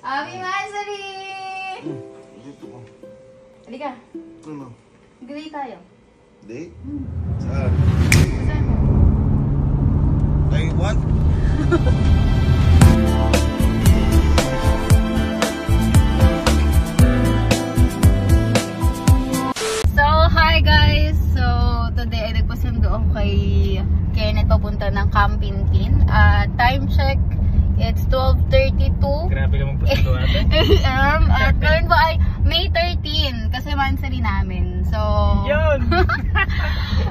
Happy Mansari! Dito ko. Halika. Ano? Mag-date tayo. Date? Saan? Saan mo? Taiwan? So, hi guys! So, today ay nagpasundo ako kay Kenneth papunta ng Campinkin. Time check, it's 12:32. Grabe ka magpasundo ate. At ngayon ba ay May 13 kasi mansari namin. So, Yun!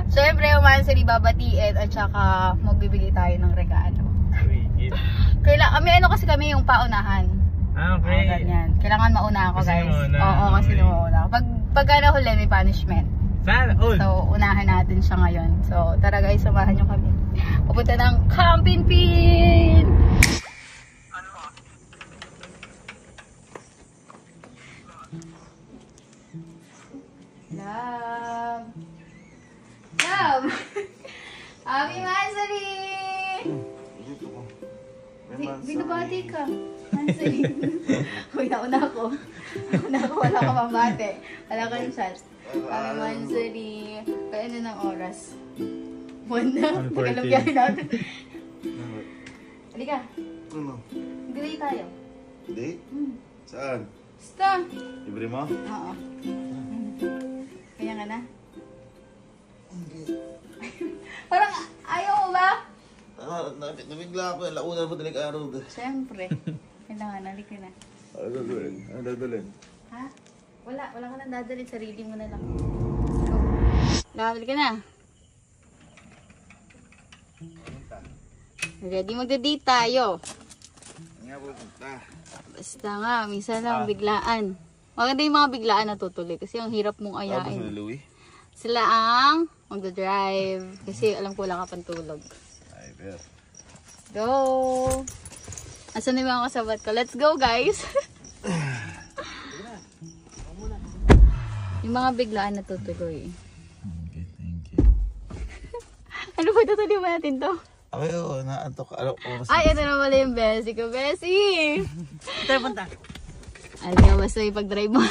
syempre yung mansari babatiin at saka magbibigay tayo ng regalo. May ano kasi kami yung paunahan. Okay. Ganyan. Kailangan mauna ako, Kasi guys. mauna. Oo, kasi Okay. mauna ako. Pag nahuli, may punishment. Sana all. So, unahan natin siya ngayon. So, tara guys, samahan nyo kami. Pupunta ng Campinkin! Love! Love! Happy Mansari! Dito ko. Binabati ka. Mansari. Uy, nauna ako. Wala ka mabate. Wala ka ng chat. Happy Mansari. Kaya ano ng oras? 1 na. Tagalog yan natin. Halika. Ano? Mag-date tayo. Date? Saan? Basta. Libre mo? Oo. Kaya ka na? Parang ayaw mo ba? Nabigla ako. Launa mo daling araw. Siyempre. Kailangan, halika na. Ano dadalhin? Ano dadalhin? Ha? Wala ka nang dadalhin. Sarili mo na lang. Go. Lahat ka na. Ready magda-date tayo. Nga po punta. Basta nga, minsan lang biglaan. Maganda yung mga biglaan na tutuloy kasi ang hirap mong Tapos ayain. na Louie? Sila ang magda-drive kasi alam ko wala ka pang tulog. Ay, bet. Go! Asan na yung mga kasabat ko? Let's go, guys! Yung mga biglaan na tutuloy. Okay, thank you. Ano ba tutuloy mo natin to? Okay, oo. Naantok ka. Ay, ito na pala yung Bessie ko. Bessie! Tayo punta. Alam niya, basta yung pag-drive mo.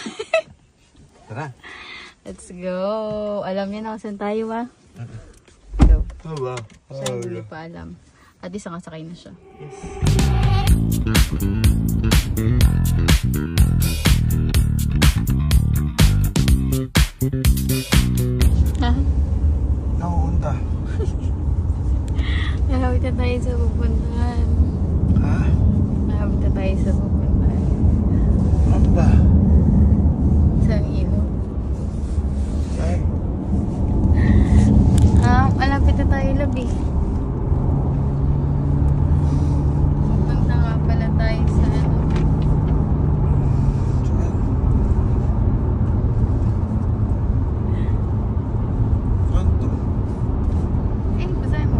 Tara. Let's go! Alam niya na kung saan tayo, ba? Go. Ano ba? Siya hindi pa alam. At least nakasakay na siya. Yes. Ha? Nakuunta. Nahabit na tayo sa pupuntahan. Ha? Nahabit na tayo sa pupuntahan. Ano ba? Sa iyo. Saan? Malapit na tayo, labi. Pupunta nga pala tayo sa ano. Saan? Saan to? Eh, basahin mo.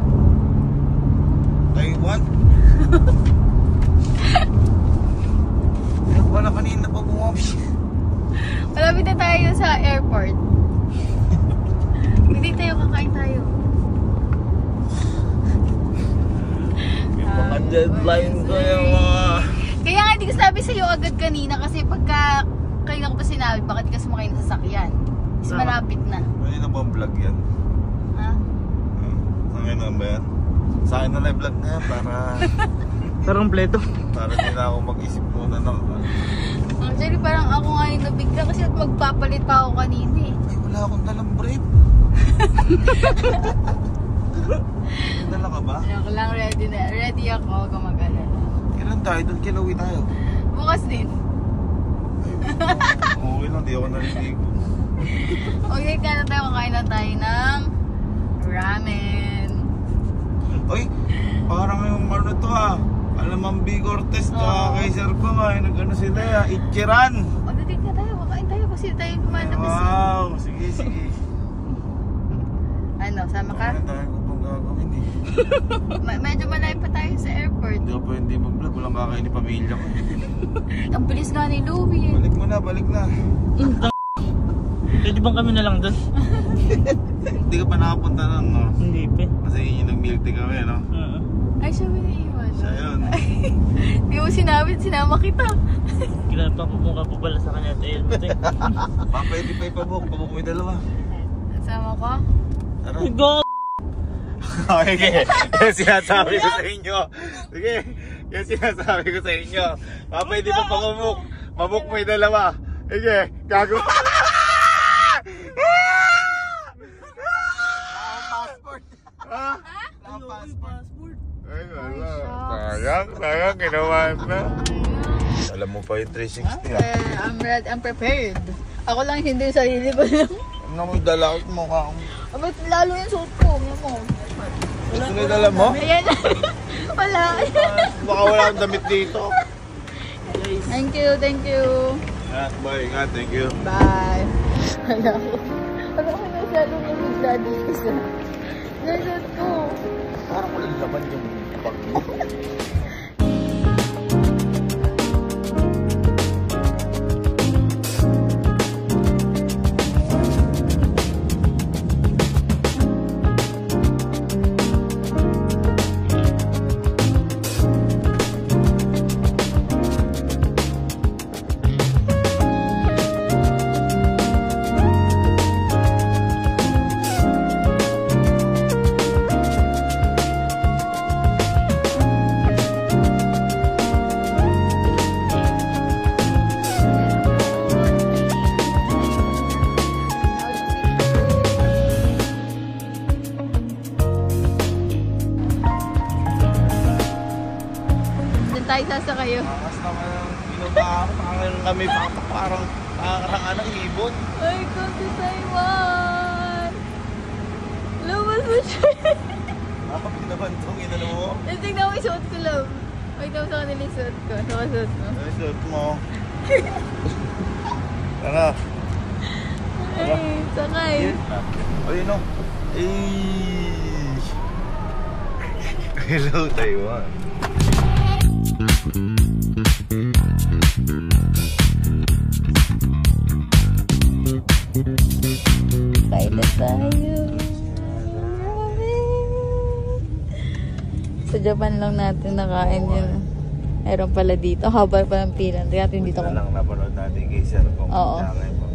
Taiwan? Wala kanina pa bumabi. Malapit na tayo sa airport. Hindi tayo, kakain tayo. Yung mga deadline ko yung mga... Kaya nga hindi ko sabi sa'yo agad kanina kasi pagka kanina ko pa sinabi, bakit di ka sumakay ng sasakyan? Kasi Tama. malapit na. Kanina ba ang vlog yan? Ha? Saan na ba yan? Sa akin na lang vlog na yan para... Para kompleto. para din ako mag-isip muna ng... Actually, parang ako nga yung nabigla kasi magpapalit pa ako kanina eh. Ay, wala akong dalang brief. Dala ka ba? Ako lang, ready na. Ready ako, huwag kang mag-alala. Kailan tayo? Doon kilawi tayo. Bukas din. Okay lang, di ako naliligo. Okay, kaya na tayo, kakain na tayo ng ramen. Uy, parang yung ano to ah. Alam ang B. Cortez tsaka kay Sir Kong ah. Nag-ano sila ah. Ichiran. Magdating na tayo, kakain tayo kasi tayo lumalabas. Wow, sige, sige. Ano, sama ka? Ano tayo kung pang gagawin eh. Medyo malayo pa tayo sa airport. Hindi ako pwede mag-vlog. Walang kakain ni pamilya ko. Ang bilis nga ni Louie. Balik mo na, balik na. Pwede bang kami na lang doon? Hindi ka pa nakapunta nun, no? Hindi pa. Kasi yun yung nag-milk tea kami, no? Oo. Ay, siya may naiwan. Siya yun. Di mo sinabi, sinama kita. Kinapa ko kung kapabala sa kanya at helmet eh. Pwede pa ipabok. Pabok mo yung dalawa. Sama ko? Tara. Go! Okay. Yan sinasabi ko sa inyo. Sige. Yan sinasabi ko sa inyo. Pwede pa pabok. Pabok mo yung dalawa. Sige. Gago. Passport. Ha? Passport. Ay, wala. Sayang, ginawa na. Alam mo pa yung 360 I'm prepared. Ako lang hindi yung sarili ko lang. Ano mo yung dala mo ka? Ba't lalo yung suot ko? Yan mo. Gusto na yung dala mo? Ayan. Wala. Baka wala akong damit dito. Thank you. Bye, ingat, thank you. Bye. Wala ko. Wala ko masyadong namigla dito sa nasuot ko. Parang walang laman yung bag mo. Tayo sasakayo. Makas naman ang pinuba ako. Parang kami parang anong ibon. Ay, come to Taiwan! Lumabas mo siya. Pinabantong inano mo. Tignan mo yung suot ko, love. Tignan mo sa kanila yung suot ko. Nakasuot mo. Ay, suot mo. Tara. Ay, sakay. Ayun o. Hello, Taiwan. Kain na tayo. Sa Japan lang natin nakain yun. Meron pala dito. Habal pa ng pila. Kaya dito ko. lang napanood natin kay Sir kung Oo. mo.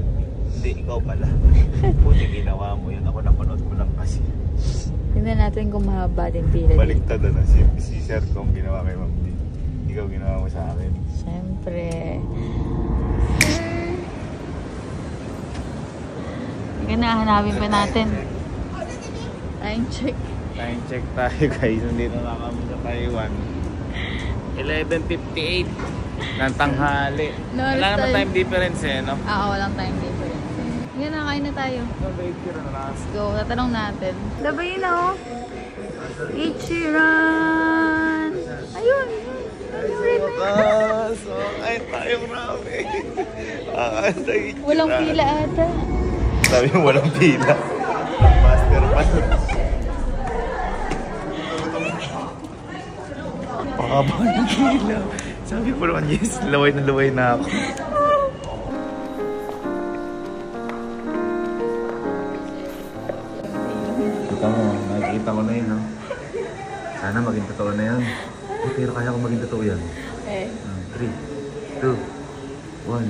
Hindi, ikaw pala. Buti ginawa mo yun. Ako napanood ko lang kasi. Tingnan natin kung mahaba din pila dito. Baliktad na si Sir kung ginawa kay Ma'am D. Ikaw ginawa mo sa akin. Siyempre. Sige na, hanapin pa natin. Time check. Time check tayo guys. Nandito na kami sa Taiwan. 11:58 ng tanghali. No, Wala naman time. time difference eh, no? Walang time difference. Sige na, kain na tayo. Let's go, tatanong natin. Diba yun o? Ichiran! Ayun! So, ay tayong ramen. Walang pila ata. Sabi mo walang pila. Master pa. Pakaba ng pila. Sabi ko naman, yes, laway na ako. Kita mo, nakikita ko na yun, no? Sana maging totoo na yan. Pero kaya ko maging totoo yan. Okay. 3, 2, 1.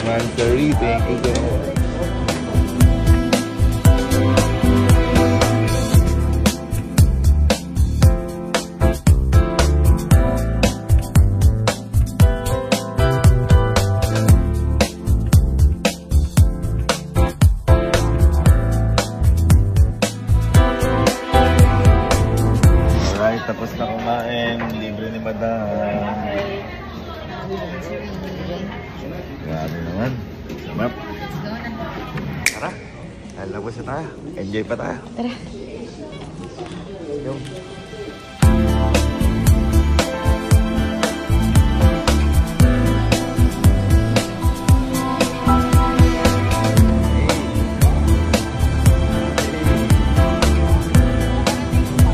Mansari, thank you so much. Alright, tapos na kumain. Libre ni Madam. Grabe naman. Sarap. Tara. Lalabas na tayo. Enjoy pa tayo. Tara. Yo.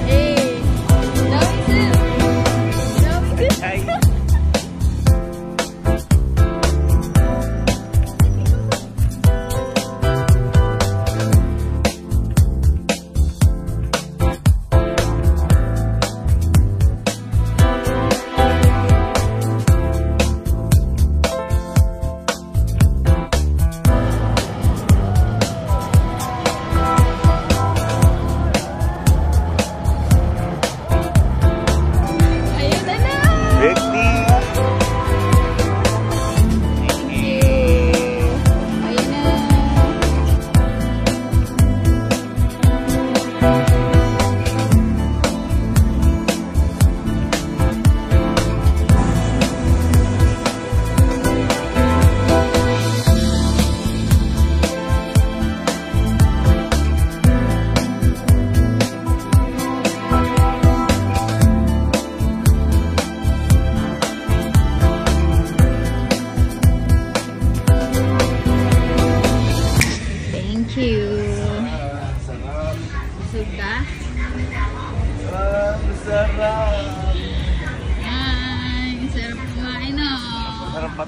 Hey! Namisu! Namisu! Hi.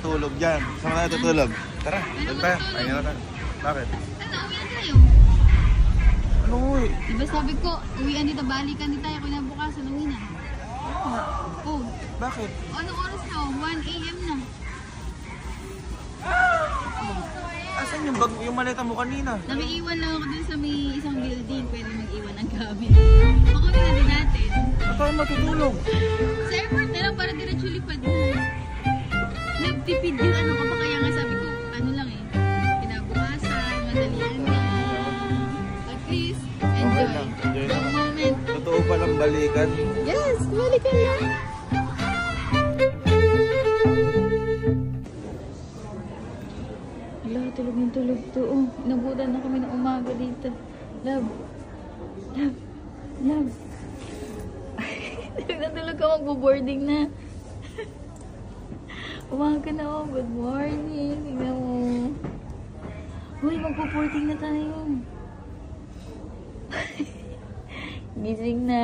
makatulog dyan. Saan tayo tutulog? Tara, doon tayo. Pahinga na tayo. Bakit? Ano, uwian tayo. Ano uwi? Diba sabi ko, uwian dito, balikan dito tayo kinabukasan, uwi na. Oh, Bakit? anong oras na? 1 AM na. Asan yung bag, yung maleta mo kanina? Namiiwan lang ako dun sa may isang building, pwede mag-iwan ng gamit. Pakunin na din natin. Saan tayo matutulog? Sa airport na lang, para diretso lipad na. Nagtipid yung ano ko pa, kaya nga sabi ko, ano lang eh, kinabukasan, madalian lang. At least, enjoy. lang, enjoy The lang. moment. Totoo palang balikan. Yes, balikan lang. Wala, tulog ng tulog to. Oh, inabutan na kami ng umaga dito. Love. Love. Love. Tulog na tulog ka, magbo-boarding na. Umaga na oh. Good morning. Tingnan mo. Uy, magbo-boarding na tayo. Gising na.